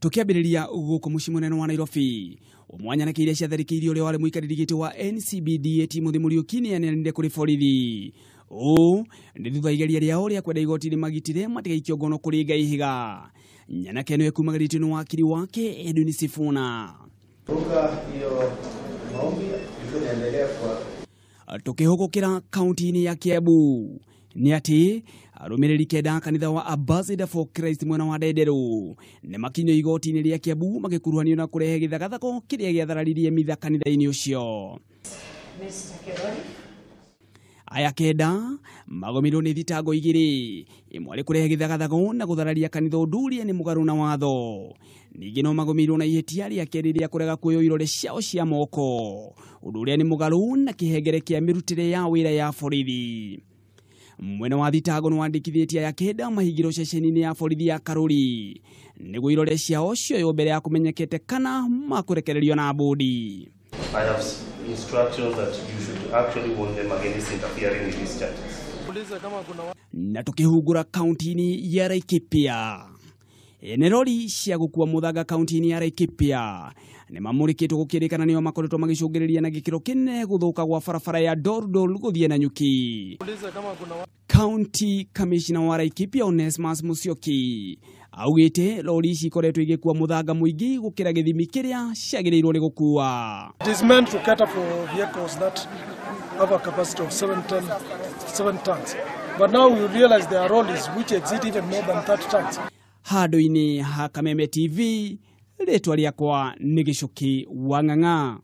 Tukiambiriria guku muci munene wa Nairobi umwanya na kiria cia tharikiri uri wari muikariri wa NCBD Timothy Muriuki nianire kuri borithi ni thutha igeria riao ria kwenda igoti ni magitire matiga ikiongono kuri ngai higa nyanake niwe kumagiriti ni wakiri wake Edwin Sifuna hiyo maombi tunaendelea kwa tukihugukira kaunti ya Kiambu ni ati arumiriri kenda kanitha wa Ambassador for Christ mwena wa Ndenderu ne makinyo igoti-ini ria Kiambu magikuruhanio na kurehe githagathako kiria giathararirie mitha kanitha-ini ucio. Aya kenda magomirwo ni thitango igiri imwe ri kurehe githagathako na guthararia kanitha undurie ni mugaru na watho. Ningi no magomirwo na ihetia ria keri ria kurega kuoyo irore ciao cia moko undu uria ni mugaru na kihengere kia mirutire ya wira ya borithi. Mwena wa thitango no wandikithitie ya kenda mahigiro ceceni-ini ya borithi ya Karuri niguo irore ciao cio mbere ya kumenyekete kana makurekererio na bodi. I have instructions that you should actually warn them against interfering in these churches. Na tukihungura kaunti-ini ya Laikipia. Nerori cia gukua muthanga kaunti-ini ya Laikipia ni mamurikitwo gukirikana nio makoretwo magicungiriria na gikiro kinene guthuka gwa barabara ya Dordol guthie na Nyuki. County Commissioner wa Laikipia Onesmus Musyoki augite lori ici ikoretwo igikua muthanga muingi gukira githimi kiria ciagirirwo ni gukua. It is meant to cater for vehicles that have a capacity of 7 tons. But now we realize there are lorries which exceed even more than 30 tons. Hado-ini ha Kameme TV, ritwa riakwa ni Gicuki wa Ng'ang'a.